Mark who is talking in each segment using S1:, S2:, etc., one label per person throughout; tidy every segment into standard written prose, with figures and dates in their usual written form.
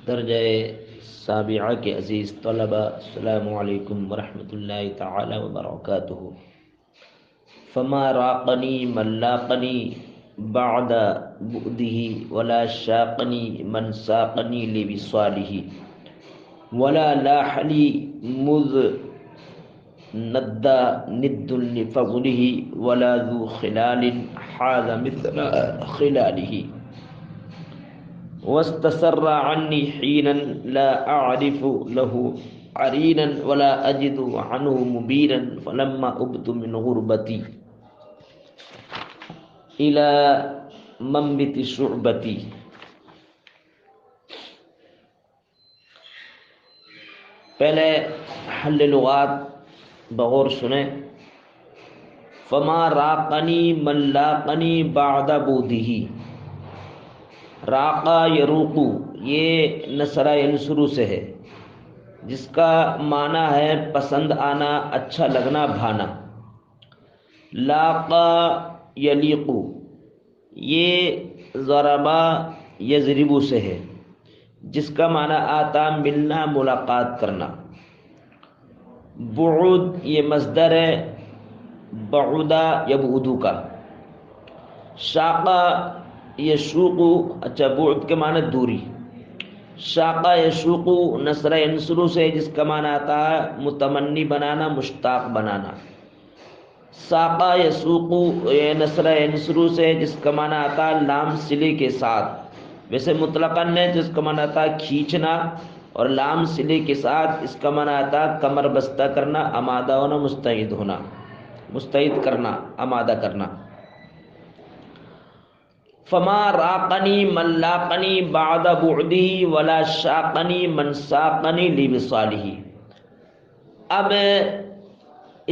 S1: درجہ سابعہ کے عزیز طلبہ، السلام علیکم ورحمۃ اللہ تعالی وبرکاتہ۔ فما راقنی من لاقنی بعد بعده ولا شاقنی من ساقنی لوصاله ولا لاح لی مذ ندى ند لفضله ولا ذو خلال حاذ مثل خلاله واستسر عني حينا لا أعرف له عرينا ولا أجد عنه مبينا فلما أبت من غربتي إلى منبت شعبتي۔ پہلے حل لغات بغور سنیں۔ فما راقنی من لاقنی بعد بودہ، راقا یروقو یہ نصرہ ینصرو سے ہے، جس کا معنی ہے پسند آنا، اچھا لگنا، بھانا۔ لاقا یلیقو یہ ضربا یضربو سے ہے، جس کا معنی آتا ملنا، ملاقات کرنا۔ بعد یہ مصدر ہے بعدا یبعدو کا۔ شاقہ یشوقو، اچھا بعد کے معنی دوری۔ شاقہ یشوقو نصرہ ینصرو سے، جس کا معنی آتا ہے متمنی بنانا، مشتاق بنانا۔ ساقہ یسوقو یہ نصرہ ینصرو سے، جس کا معنی آتا ہے لام صلے کے ساتھ۔ ویسے مطلقاً ہے جس کا معنی آتا ہے کھینچنا، اور لام صلے کے ساتھ اس کا معنی آتا ہے کمر بستہ کرنا، آمادہ ہونا، مستعد ہونا، مستعد کرنا، آمادہ کرنا۔ فما راقنی من لاقنی بعد بعدہ ولا شاقنی من ساقنی لوصالہ۔ اب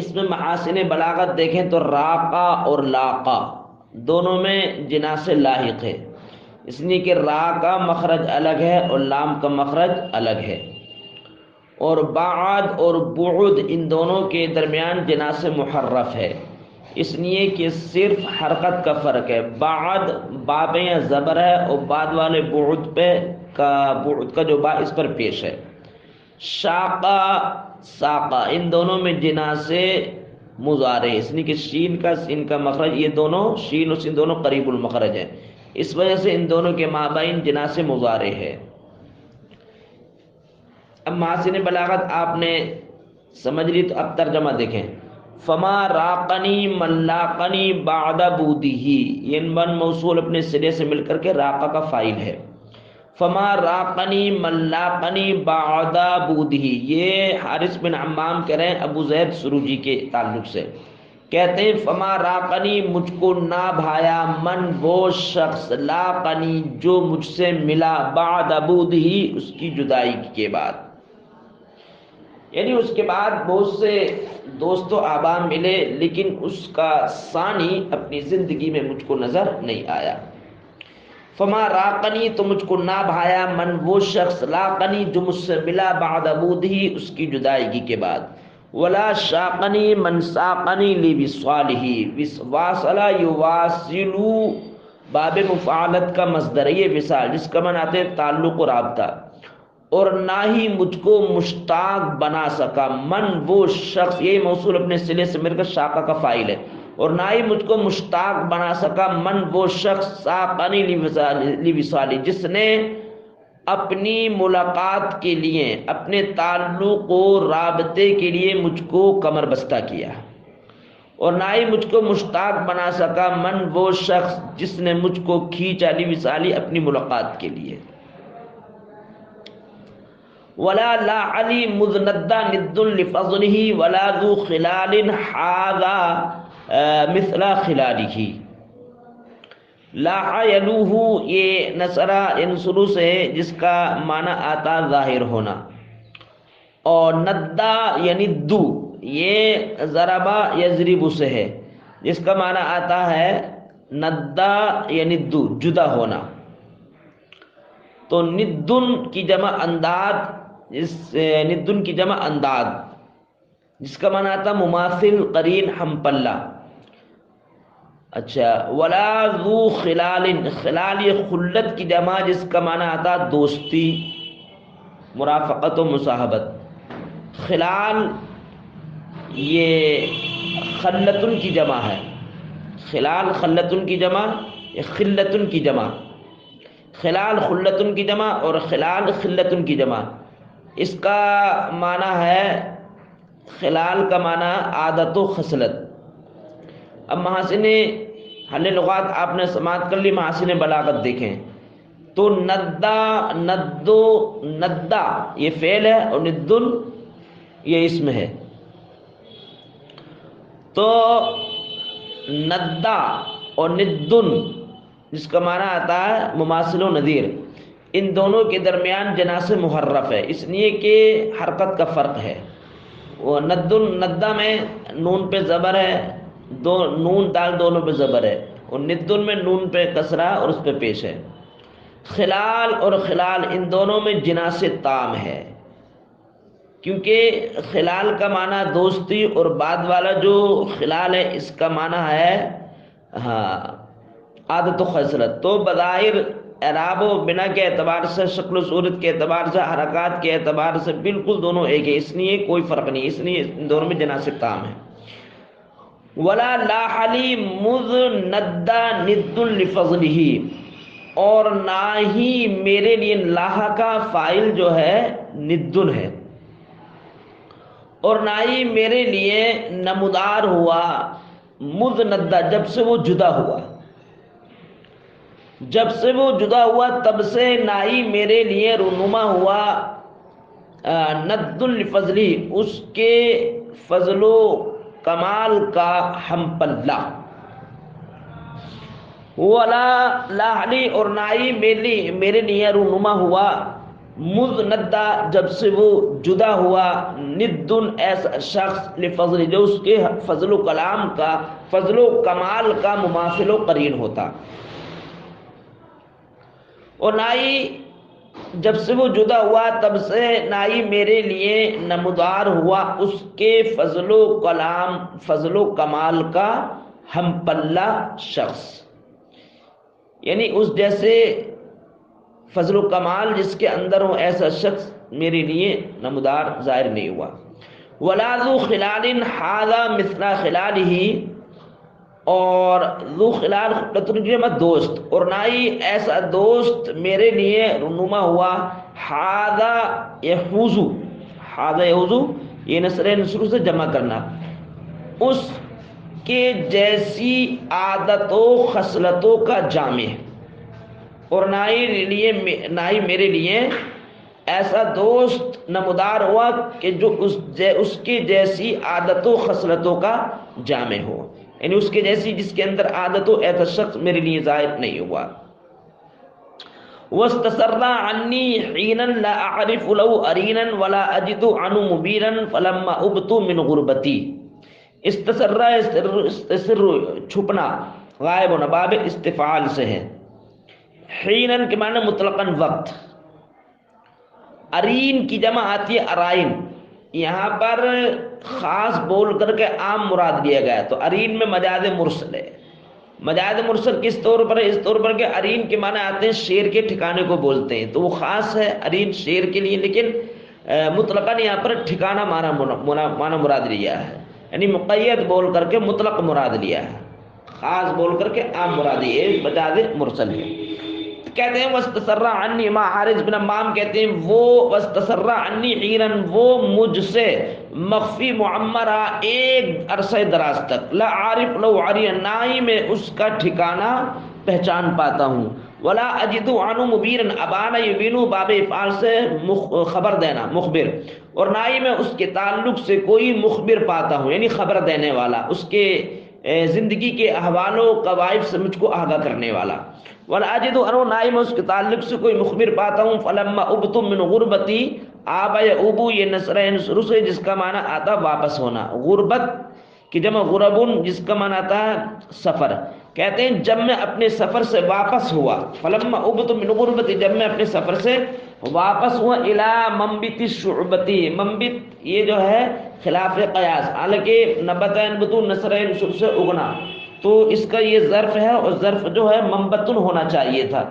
S1: اس میں محاسن بلاغت دیکھیں تو راقا اور لاقا دونوں میں جناس لاحق ہے، اس لیے کہ را کا مخرج الگ ہے اور لام کا مخرج الگ ہے، اور بعد اور بعد ان دونوں کے درمیان جناس محرف ہے، اس لیے کہ صرف حرکت کا فرق ہے۔ بعد باب یا زبر ہے، اور بعد والے بعد پہ بعد کا جو با اس پر پیش ہے۔ شاقہ ساقہ ان دونوں میں جناس مضارع، اس لیے کہ شین کا سین کا مخرج، یہ دونوں شین اور سین دونوں قریب المخرج ہیں، اس وجہ سے ان دونوں کے مابین جناس مضارع ہے۔ اب محاسن بلاغت آپ نے سمجھ لی تو اب ترجمہ دیکھیں۔ فما راقنی من لاقنی بعد بودہ، یہ من موصول اپنے سرے سے مل کر کے راقہ کا فاعل ہے۔ فما راقنی من لاقنی بعد بودہ، یہ حارث بن عمام کہہ رہے ہیں ابو زید سروجی کے تعلق سے، کہتے ہیں فما راقنی مجھ کو نہ بھایا، من وہ شخص، لاقنی جو مجھ سے ملا، بعد بودہ اس کی جدائی کے بعد، یعنی اس کے بعد بہت سے دوست و احباب ملے لیکن اس کا ثانی اپنی زندگی میں مجھ کو نظر نہیں آیا۔ فما راقنی تو مجھ کو نہ بھایا، من وہ شخص، لاقنی جو مجھ سے ملا، بعد بودہ اس کی جدائیگی کے بعد، ولا شاقنی من ساقنی لوصالہ، واصلہ یواصلو باب مفعالت کا مصدر ہے یہ وصال، جس کا معنی آتے ہیں تعلق و رابطہ، اور نہ ہی مجھ کو مشتاق بنا سکا، من وہ شخص، یہ موصول اپنے صلے سے مل کر شاقہ کا فاعل ہے، اور نہ ہی مجھ کو مشتاق بنا سکا، من وہ شخص، ساقنی لوصالہ جس نے اپنی ملاقات کے لیے، اپنے تعلق و رابطے کے لیے مجھ کو کمر بستہ کیا، اور نہ ہی مجھ کو مشتاق بنا سکا، من وہ شخص جس نے مجھ کو کھینچا، لوصالہ اپنی ملاقات کے لیے۔ ولا لا علی مذندہ ند لفضلہ ولا ذو خلال حاذا مثل خلالہ۔ لاح یلوہ یہ نصرہ ینصرو سے ہے، جس کا معنی آتا ظاہر ہونا، اور ندہ یعنی دو یہ ضربہ یضرب سے ہے، جس کا معنی آتا ہے ندہ یعنی دو جدا ہونا۔ تو ندن کی جمع انداد، ندن کی جمع انداد جس کا معنی آتا مماثل، قرین، ہم پلہ۔ اچھا، ولا ذو خلال، خلال یہ خلت کی جمع جس کا معنی آتا دوستی، مرافقت و مصاحبت. خلال یہ خلتن کی جمع ہے. خلال خلتن کی جمع، یہ خلتن کی جمع. خلال خلتن کی جمع اور خلال خلتن کی جمع. اس کا معنی ہے، خلال کا معنی عادت و خصلت. اب محاسن حل لغات آپ نے سماعت کر لی، محاسن بلاغت دیکھیں تو ندہ، ندو، ندہ یہ فعل ہے اور ندن یہ اسم ہے. تو ندہ اور ندن جس کا معنی آتا ہے مماثل و نظیر، ان دونوں کے درمیان جناس محرف ہے، اس لیے کہ حرکت کا فرق ہے. وہ ندن، ندہ میں نون پہ زبر ہے، دو نون دال دونوں پہ زبر ہے، اور ندن میں نون پہ کسرہ اور اس پہ پیش ہے. خلال اور خلال ان دونوں میں جناس تام ہے، کیونکہ خلال کا معنی دوستی اور بعد والا جو خلال ہے اس کا معنی ہے عادت و خصلت. تو بظاہر اعراب و بنا کے اعتبار سے، شکل و صورت کے اعتبار سے، حرکات کے اعتبار سے بالکل دونوں ایک ہے، اس لیے کوئی فرق نہیں، اس لیے ان دونوں میں جناس تام ہے. ولا لاحلی مذ ندہ ند لفضلہ، اور نہ ہی میرے لیے، لاح کا فاعل جو ہے ندن ہے، اور نہ ہی میرے لیے نمودار ہوا مذ ندہ جب سے وہ جدا ہوا. جب سے وہ جدا ہوا تب سے نہ ہی میرے لیے رونما ہوا ند لفضلی، اس کے فضل و کمال کا ہم پلہ. ولا لاحلی، اور نہ ہی میرے لیے رونما ہوا مذ ندہ جب سے وہ جدا ہوا ندن ایسا شخص لفضل جو اس کے فضل و کلام کا، فضل و کمال کا مماثل و قرین ہوتا. اور نہ ہی جب سے وہ جدا ہوا تب سے نہ ہی میرے لیے نمودار ہوا اس کے فضل و کلام، فضل و کمال کا ہم پلہ شخص، یعنی اس جیسے فضل و کمال جس کے اندر ہو ایسا شخص میرے لیے نمودار ظاہر نہیں ہوا. ولا ذو خلال ھذا مثل خلالہ، اور ذو خلال دوست، اور نہ ہی ایسا دوست میرے لیے رونما ہوا ھذا یحوز، ھذا یحوز یہ نصر سے جمع کرنا، اس کے جیسی عادت و خصلتوں کا جامع، اور نہ ہی میرے لیے ایسا دوست نمودار ہوا کہ جو اس کے جیسی عادت و خصلتوں کا جامع ہو، یعنی اس کے جیسی جس کے اندر عادت و ایسا شخص میرے لیے ظاہر نہیں ہوا. وَاسْتَسَرَّ عَنِّي حِينًا لَا أَعْرِفُ لَهُ أَرِينًا وَلَا أَجِدُ عَنْهُ مُبِينًا فَلَمَّا أُبْتُ مِنْ غُرْبَتِي. استسر چھپنا، غائب ہونا، باب استفعال سے ہے. حینن کے معنی مطلقاً وقت. ارین کی جمع آتی ہے ارائن، یہاں پر خاص بول کر کے عام مراد لیا گیا، تو ارین میں مجاز مرسل ہے. مجاز مرسل کس طور پر ہے؟ اس طور پر کہ ارین کے معنی آتے ہیں شیر کے ٹھکانے کو بولتے ہیں، تو وہ خاص ہے ارین شیر کے لیے، لیکن مطلقاً یہاں پر ٹھکانہ معنی مراد لیا ہے، یعنی مقید بول کر کے مطلق مراد لیا ہے، خاص بول کر کے عام مراد، یہ مجاز مرسل ہے. کہتے ہیں وَاسْتَسَرَّ عَنِّي، امام حارث بن حمام کہتے ہیں وہ وَاسْتَسَرَّ عَنِّي حِينًا، وہ مجھ سے مخفی معمرہ ایک عرصہ دراز تک، لا عارف لو عریہ، نہ ہی میں اس کا ٹھکانہ پہچان پاتا ہوں، ولا اجد عنہ مبیرن، ابانا یبینو باب افعال سے خبر دینا، مخبر، اور نہ ہی میں اس کے تعلق سے کوئی مخبر پاتا ہوں، یعنی خبر دینے والا، اس کے زندگی کے احوال و قوائف سے مجھ کو آگاہ کرنے والا. ولا اجد عنہ، نہ ہی میں اس کے تعلق سے کوئی مخبر پاتا ہوں. فلما ابت من غربتی، آبا یا ابو یہ نصر سے جس کا معنی آتا واپس ہونا، غربت کی جمع غربن جس کا معنی آتا ہے سفر. کہتے ہیں جب میں اپنے سفر سے واپس ہوا، فلما ابت من غربتی، جب میں اپنے سفر سے واپس ہوا، الی منبت الشعبتی، منبت یہ جو ہے خلاف قیاس، حالانکہ نبت ينبت نصر نصر سے اگنا، تو اس کا یہ ظرف ہے، اور ظرف جو ہے منبتن ہونا چاہیے تھا،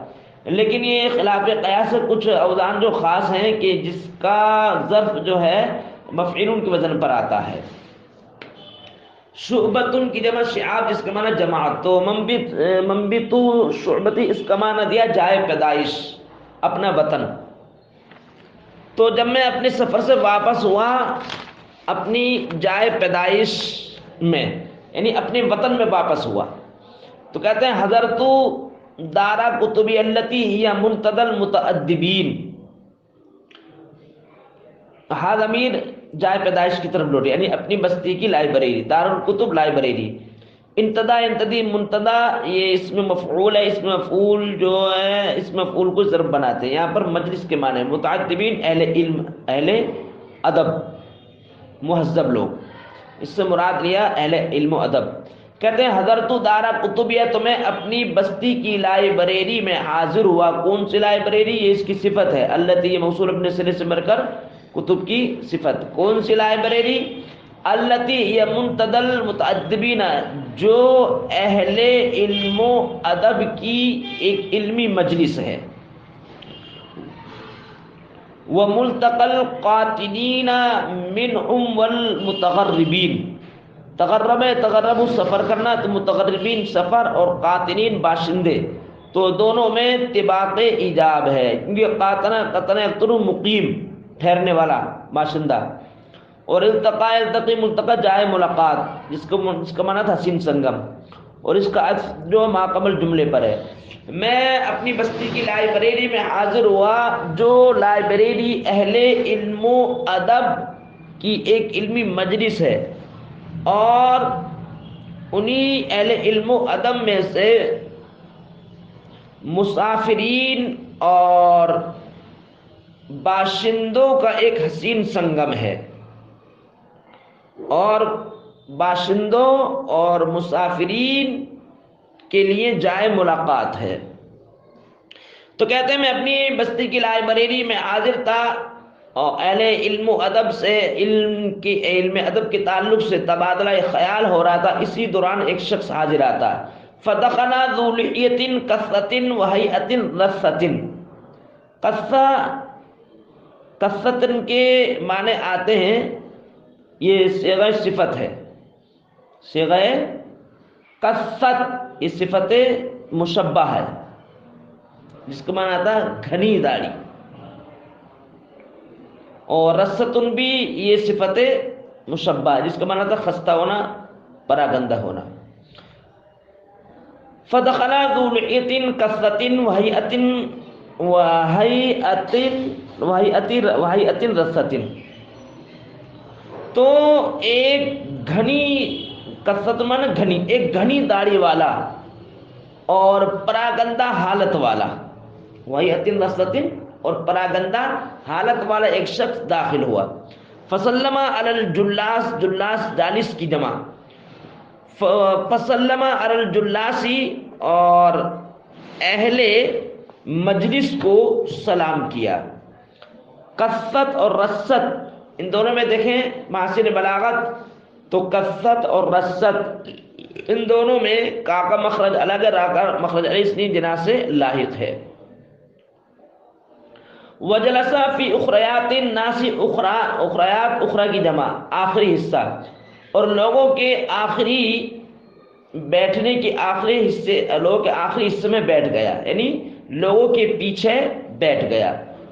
S1: لیکن یہ خلاف قیاس سے کچھ اوزان جو خاص ہیں کہ جس کا ظرف جو ہے مفعول کے وزن پر آتا ہے. شعبتن کی جمع شعاب جس کا معنی جماعت، تو منبتو شعبتی اس کا معنی دیا جائے پیدائش، اپنا وطن. تو جب میں اپنے سفر سے واپس ہوا اپنی جائے پیدائش میں، یعنی اپنے وطن میں واپس ہوا، تو کہتے ہیں حضرتو دارا کتبی التی ہی منتدى المتأدبین. ہا ضمیر جائے پیدائش کی طرف لوٹے، یعنی اپنی بستی کی لائبریری، دار الکتب لائبریری. انتدا انتدی منتدا یہ اسم مفعول ہے، اسم مفعول جو ہے اسم مفعول کو ضرب بناتے ہیں. یہاں پر مجلس کے معنی متعدبین اہل علم اہل ادب مہذب لوگ، اس سے مراد لیا اہل علم و ادب. کہتے ہیں حضرت دارا کتبیہ تو میں اپنی بستی کی لائبریری میں حاضر ہوا. کون سی لائبریری؟ یہ اس کی صفت ہے، التی یہ موصول اپنے سرے سے مر کر کتب کی صفت. کون سی لائبریری؟ التی یہ منتدى المتأدبین جو اہل علم و ادب کی ایک علمی مجلس ہے. وملتقى القاطنین منهم والمتغربین. تغرب سفر کرنا، تو متغربین سفر اور قاطنین باشندے، تو دونوں میں طباق ایجاب ہے، کیونکہ قطن یقطن مقیم ٹھہرنے والا باشندہ، اور التقی ملتقى جائے ملاقات جس کا معنی تھا حسین سنگم، اور اس کا عطف جو ماقبل جملے پر ہے. میں اپنی بستی کی لائبریری میں حاضر ہوا جو لائبریری اہل علم و ادب کی ایک علمی مجلس ہے، اور انہی اہل علم و ادب میں سے مسافرین اور باشندوں کا ایک حسین سنگم ہے، اور باشندوں اور مسافرین کے لیے جائے ملاقات ہے. تو کہتے ہیں میں اپنی بستی کی لائبریری میں حاضر تھا اور اہل علم و ادب سے علم ادب کے تعلق سے تبادلہ خیال ہو رہا تھا. اسی دوران ایک شخص حاضر آتا، فدخل ذو لحیۃ قصۃ وہیئۃ رصۃ. قصۃ کے معنی آتے ہیں، یہ صیغہ صفت ہے، صیغہ قصۃ یہ صفت مشبہ ہے جس کا معنی آتا ہے گھنی داڑھی، اور رصۃ بھی یہ صفت مشبہ جس کا معنی آتا ہے خستہ ہونا، پراگندہ ہونا. فدخل ذو لحیۃ قصۃ وہیئۃ رصۃ. تو ایک گھنی قصۃ معنی گھنی، ایک گھنی داڑھی والا اور پراگندہ حالت والا، وہیئۃ رصۃ اور پراگندہ حالت والا ایک شخص داخل ہوا. فسلم علی الجلاس، جلاس جالس کی جمع، فسلم علی الجلاسی اور اہل مجلس کو سلام کیا. قصۃ اور رصۃ ان دونوں میں دیکھیں محاسن بلاغت، تو قصۃ اور رصۃ ان دونوں میں کا مخرج الگ ہے، را کا مخرج الگ، اس لیے جنا سے لاحق ہے. وجلس فی اخریات الناس، اخریات اخرى کی جمع آخری حصہ، اور لوگوں کے آخری بیٹھنے کے آخری حصے، لوگوں کے آخری حصے میں بیٹھ گیا، یعنی لوگوں کے پیچھے بیٹھ گیا.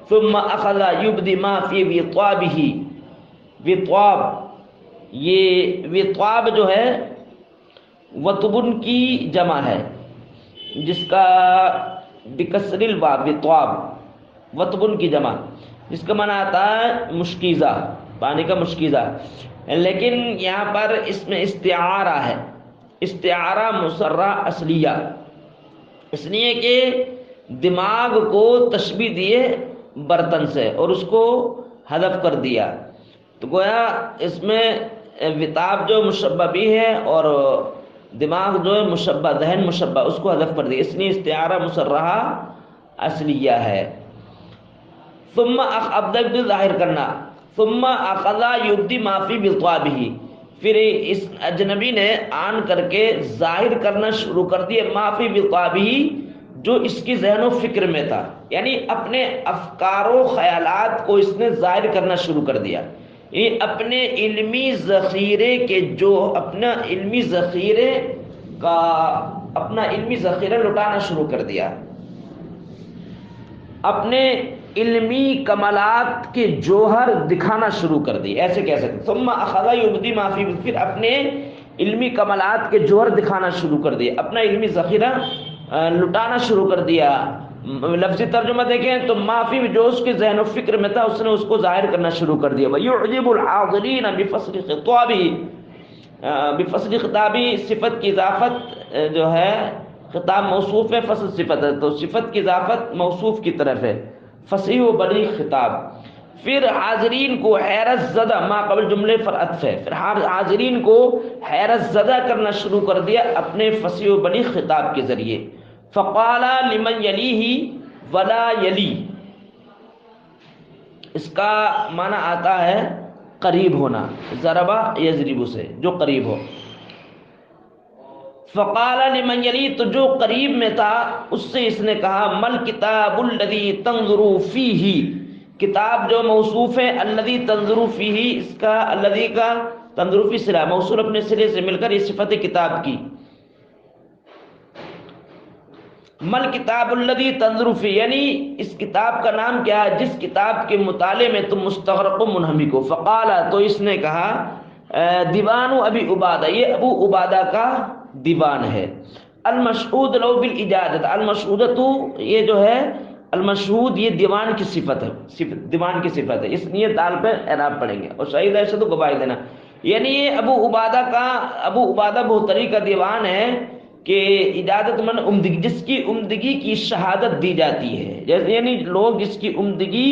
S1: ثم اخذ یبدی ما فی وطابہ، وطاب یہ وطاب جو ہے وطبن کی جمع ہے جس کا بکسر الواو، وطاب وطبن کی جمع جس کا معنی آتا ہے مشکیزہ، پانی کا مشکیزہ. لیکن یہاں پر اس میں استعارہ ہے، استعارہ مسرہ اصلیہ، اس لیے کہ دماغ کو تشبیہ دیے برتن سے اور اس کو حذف کر دیا. تو گویا اس میں وطاب جو مشبہ بھی ہے اور دماغ جو ہے مشبہ، ذہن مشبہ، اس کو حذف کر دیا، اس لیے استعارہ مسرہ اصلیہ ہے. ثم ابدل ظاہر کرنا، ثم اخذ یبدی ما فی وطابہ، پھر اس اجنبی نے آن کر کے ظاہر کرنا شروع کر دیے ما فی وطابہ، جو اس کی ذہن و فکر میں تھا، یعنی اپنے افکار و خیالات کو اس نے ظاہر کرنا شروع کر دیا، یہ اپنے علمی ذخیرے کے جو اپنا علمی ذخیرے کا اپنا علمی ذخیرہ لٹانا شروع کر دیا، اپنے علمی کمالات کے جوہر دکھانا شروع کر دی، ایسے کہہ سکتے۔ ثم اخذ یبدی ما فی، پھر اپنے علمی کمالات کے جوہر دکھانا شروع کر دیا، اپنا علمی ذخیرہ لٹانا شروع کر دیا۔ لفظی ترجمہ دیکھیں تو معافی جو اس کے ذہن و فکر میں تھا اس نے اس کو ظاہر کرنا شروع کر دیا۔ وَيُعْجِبُ الْحَاضِرِينَ بِفَصْلِ خِطَابِهِ، بفصل خطابی صفت کی اضافت جو ہے، خطاب موصوف ہے، فصل صفت ہے، تو صفت کی اضافت موصوف کی طرف ہے، فصیح و بلیغ خطاب۔ پھر حاضرین کو حیرت زدہ، ما قبل جملے پر عطف ہے، پھر حاضرین کو حیرت زدہ کرنا شروع کر دیا اپنے فصیح و بلیغ خطاب کے ذریعے۔ فقال لمن یلیہ ولا یلی، اس کا معنی آتا ہے قریب ہونا، ضربہ یضرب سے، جو قریب ہو۔ فقال لمن یلی، تو جو قریب میں تھا اس سے اس نے کہا، مل کتاب الذی تنظر فیہ، کتاب جو موصوف ہے الذی تنظر فیہ، اس کا الذی کا تنظر فی صلہ موصول اپنے سرے سے مل کر یہ صفت کتاب کی۔ مل کتاب الذی تنظر فیہ، یعنی اس کتاب کا نام کیا ہے جس کتاب کے مطالعے میں تم مستغرق و منہمک ہو۔ فقال، تو اس نے کہا، دیوان ابی عبادہ، یہ ابو عبادہ کا دیوان ہے۔ المشہود لو بالاجازت، المشہودۃ، یہ جو ہے المشہود یہ دیوان کی صفت ہے، دیوان کی صفت ہے، اس لیے دال پہ اعراب پڑھیں گے، اور شہید ایسے تو گواہی دینا، یعنی یہ ابو عبادہ بہتری کا دیوان ہے کہ اجازت من عمدگی، جس کی عمدگی کی شہادت دی جاتی ہے، جیسے یعنی لوگ جس کی عمدگی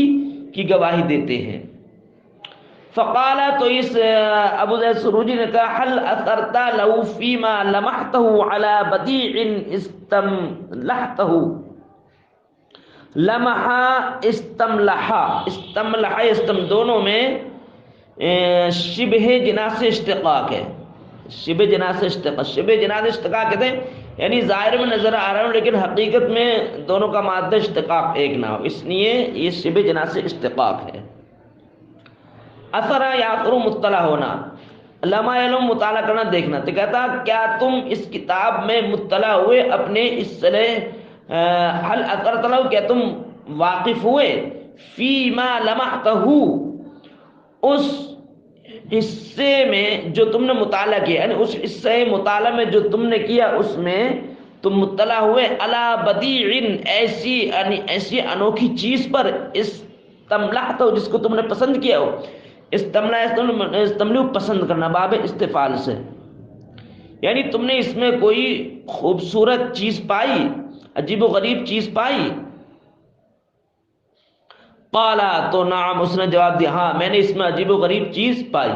S1: کی گواہی دیتے ہیں۔ فقال، تو اس ابو ذر سروجی نے کہا، هل اثرت لو فيما لمحته على بديع استملحته، لمح استملح، استملح استم دونوں میں شبہ جناس اشتقاق ہے، شبہ جناس اشتقاق، شبہ جناس اشتقاق کہتے ہیں یعنی ظاہر میں نظر آ رہا ہوں لیکن حقیقت میں دونوں کا مادہ اشتقاق ایک نہ ہو، اس لیے یہ شبہ جناس اشتقاق ہے۔ اثر یا اثر مطلع ہونا، لما علم مطالعہ کرنا دیکھنا، تو کہتا کیا تم اس کتاب میں مطلع ہوئے اپنے اس سے، حل اثر طلب، کیا تم واقف ہوئے، فی ما لمحتہ، اس حصے میں جو تم نے مطالعہ کیا، یعنی اس حصے مطالعہ میں جو تم نے کیا اس میں تم مطلع ہوئے، علی بدیع، ایسی انوکھی چیز پر، استملحتہ، جس کو تم نے پسند کیا ہو، استملو پسند کرنا، باب استفعال سے، یعنی تم نے اس میں کوئی خوبصورت چیز پائی، عجیب و غریب چیز پائی۔ قالا، تو نعم، اس نے جواب دیا، ہاں میں نے اس میں عجیب و غریب چیز پائی۔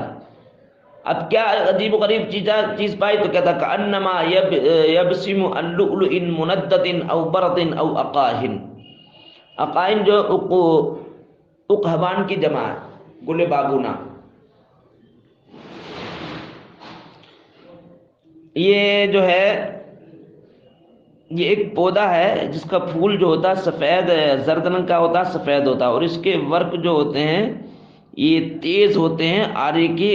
S1: اب کیا عجیب و غریب چیز پائی؟ تو کہتا کأنما یبسم اللؤلؤ مندد او برد او اقاہن، اقاہن جو اقحبان کی جمع ہے، گل بابونا، یہ جو ہے یہ ایک پودا ہے جس کا پھول جو ہوتا ہے سفید زرد رنگ کا ہوتا ہے، سفید ہوتا ہے، اور اس کے ورق جو ہوتے ہیں یہ تیز ہوتے ہیں، آری کے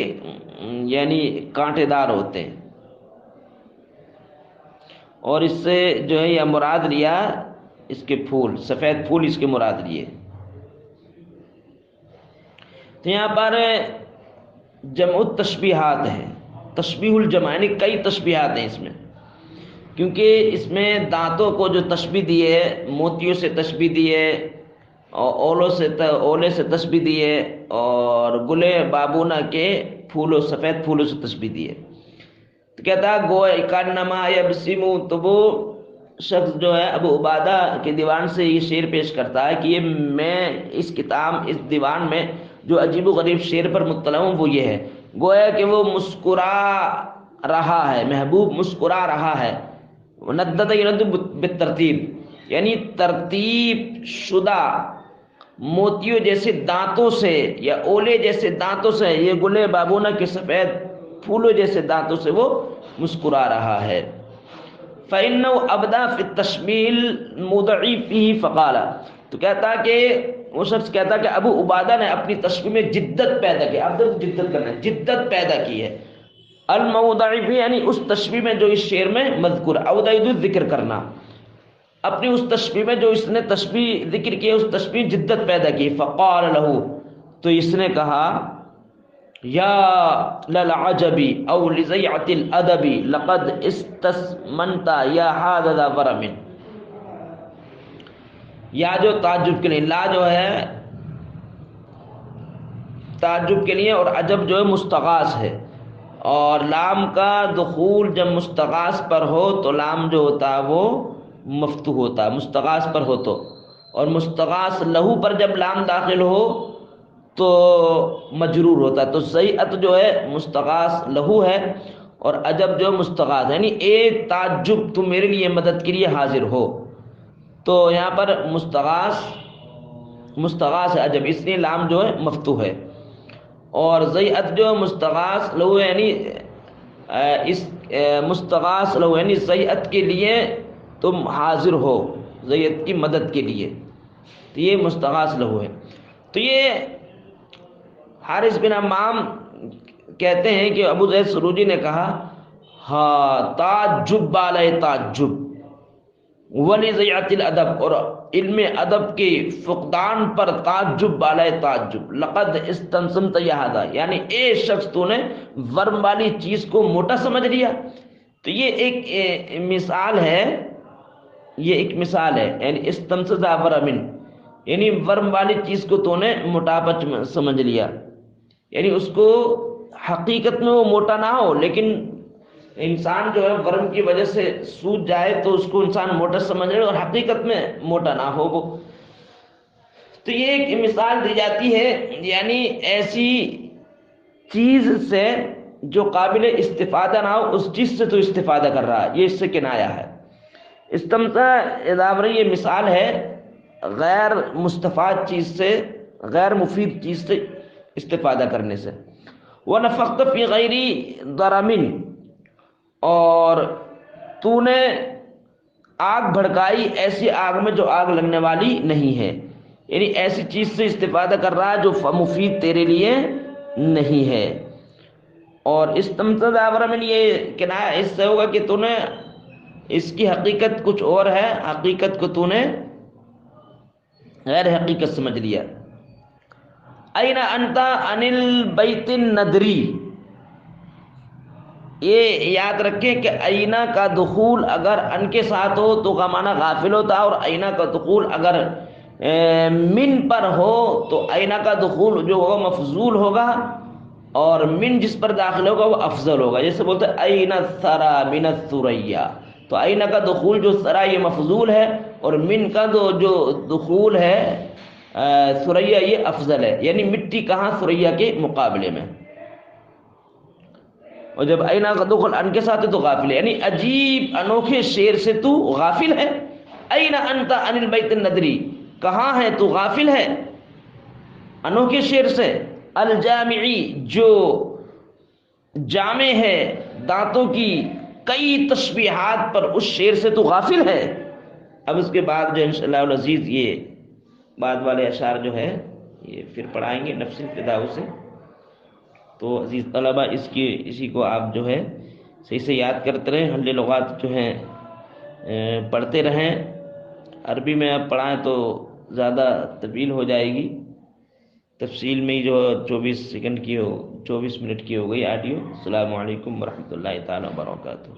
S1: یعنی کانٹے دار ہوتے ہیں، اور اس سے جو ہے یہ مراد لیا اس کے پھول، سفید پھول اس کے مراد لیے۔ تو یہاں پر جمع تشبیہات ہیں، تشبیہ الجمع، یعنی کئی تشبیہات ہیں اس میں، کیونکہ اس میں دانتوں کو جو تشبیہ دی ہے، موتیوں سے تشبیہ دی ہے، اور اولے سے تشبیہ دی ہے، اور گلے بابونا کے پھولوں، سفید پھولوں سے تشبیہ دی ہے۔ تو کہتا ہے گویا کانما یبسم، تو وہ شخص جو ہے ابو عبادہ کے دیوان سے یہ شعر پیش کرتا ہے کہ یہ میں اس کتاب، اس دیوان میں جو عجیب و غریب شعر پر مطلع ہوں وہ یہ ہے، گویا کہ وہ مسکرا رہا ہے، محبوب مسکرا رہا ہے، ندد یندب بالترتیب، یعنی ترتیب شدہ موتیوں جیسے دانتوں سے یا اولے جیسے دانتوں سے، یہ گلے بابونا کے سفید پھولوں جیسے دانتوں سے وہ مسکرا رہا ہے۔ فإنه أبدى في التشمیل مدعی فيه فقال، تو کہتا کہ وہ شخص کہتا کہ ابو عبادہ نے اپنی تشبیہ میں جدت پیدا کی. اب جدت کرنا ہے، جدت پیدا کی ہے. الموضع فيه یعنی اس تشبیہ میں جو اس شعر میں مذکور، اودعید ذکر کرنا، اپنی اس تشبیہ میں جو اس نے تشبیہ ذکر کی اس تشبیہ جدت پیدا کی. فقال له، تو اس نے کہا یا للعجب او لزیعۃ الادب لقد استسمنت یا حاذا ورم. یا جو تعجب کے لیے، لا جو ہے تعجب کے لیے، اور عجب جو ہے مستغاث ہے، اور لام کا دخول جب مستغاث پر ہو تو لام جو ہوتا ہے وہ مفتوح ہوتا ہے، مستغاث پر ہو تو، اور مستغاث لہو پر جب لام داخل ہو تو مجرور ہوتا ہے. تو سیئت جو ہے مستغاث لہو ہے، اور عجب جو ہے مستغاث، یعنی اے تعجب تو میرے لیے مدد کے لیے حاضر ہو. تو یہاں پر مستغاث ہے عجب، اس لیے لام جو ہے مفتوح ہے. اور زیعت جو مستغاث لہو یعنی اس مستغاث لہو یعنی زیعت کے لیے تم حاضر ہو، زیعت کی مدد کے لیے، تو یہ مستغاث لہو ہے. تو یہ حارث بن حمام کہتے ہیں کہ ابو زید سروجی نے کہا ہاں تعجب بالے تعجب ولزیعۃ الادب، اور علم ادب کے فقدان پر تعجب بالے تعجب. لقد استنسمت یہادا، یعنی اے شخص تو نے ورم والی چیز کو موٹا سمجھ لیا. تو یہ ایک مثال ہے، یہ ایک مثال ہے، یعنی استنسد ورمن، یعنی ورم والی چیز کو تو نے موٹاپا سمجھ لیا، یعنی اس کو حقیقت میں وہ موٹا نہ ہو، لیکن انسان جو ہے ورم کی وجہ سے سوج جائے تو اس کو انسان موٹا سمجھ لے، اور حقیقت میں موٹا نہ ہو وہ. تو یہ ایک مثال دی جاتی ہے، یعنی ایسی چیز سے جو قابل استفادہ نہ ہو اس چیز سے تو استفادہ کر رہا ہے، یہ اس سے کنایا ہے. استمتاع اضافہ یہ مثال ہے غیر مستفاد چیز سے، غیر مفید چیز سے استفادہ کرنے سے. وَنَفَخْتَ فِي غَيْرِ ضَرَمٍ، اور تو نے آگ بھڑکائی ایسی آگ میں جو آگ لگنے والی نہیں ہے، یعنی ایسی چیز سے استفادہ کر رہا ہے جو مفید تیرے لیے نہیں ہے. اور استمتع ورمن یہ کنایہ اس سے ہوگا کہ تو نے اس کی حقیقت کچھ اور ہے، حقیقت کو تو نے غیر حقیقت سمجھ لیا. این انت عن البیت الندری، یہ یاد رکھیں کہ اینا کا دخول اگر ان کے ساتھ ہو تو کا معنی غافل ہوتا ہے، اور اینا کا دخول اگر من پر ہو تو اینا کا دخول جو ہوگا مفضول ہوگا، اور من جس پر داخل ہوگا وہ افضل ہوگا. جیسے بولتے ہیں اینا الثری من الثریا، تو اینا کا دخول جو ثرا یہ مفضول ہے، اور من کا جو دخول ہے ثریا یہ افضل ہے، یعنی مٹی کہاں ثریا کے مقابلے میں. اور جب اینا کا دخل ان کے ساتھ ہے تو غافل ہے، یعنی عجیب انوکھے شعر سے تو غافل ہے. این انت عن البیت الندری، کہاں ہے تو غافل ہے انوکھے شعر سے. الجامعی، جو جامع ہے دانتوں کی کئی تشبیہات پر، اس شعر سے تو غافل ہے. اب اس کے بعد جو انشاءاللہ العزیز یہ بعد والے اشعار جو ہے یہ پھر پڑھائیں گے نفس الفداء سے. تو عزیز طلبہ اسی کو آپ جو ہے صحیح سے یاد کرتے رہیں، حل لغات جو ہیں پڑھتے رہیں. عربی میں آپ پڑھائیں تو زیادہ طویل ہو جائے گی، تفصیل میں ہی جو 24 منٹ کی ہو گئی آڈیو. السلام علیکم ورحمۃ اللہ تعالیٰ وبرکاتہ.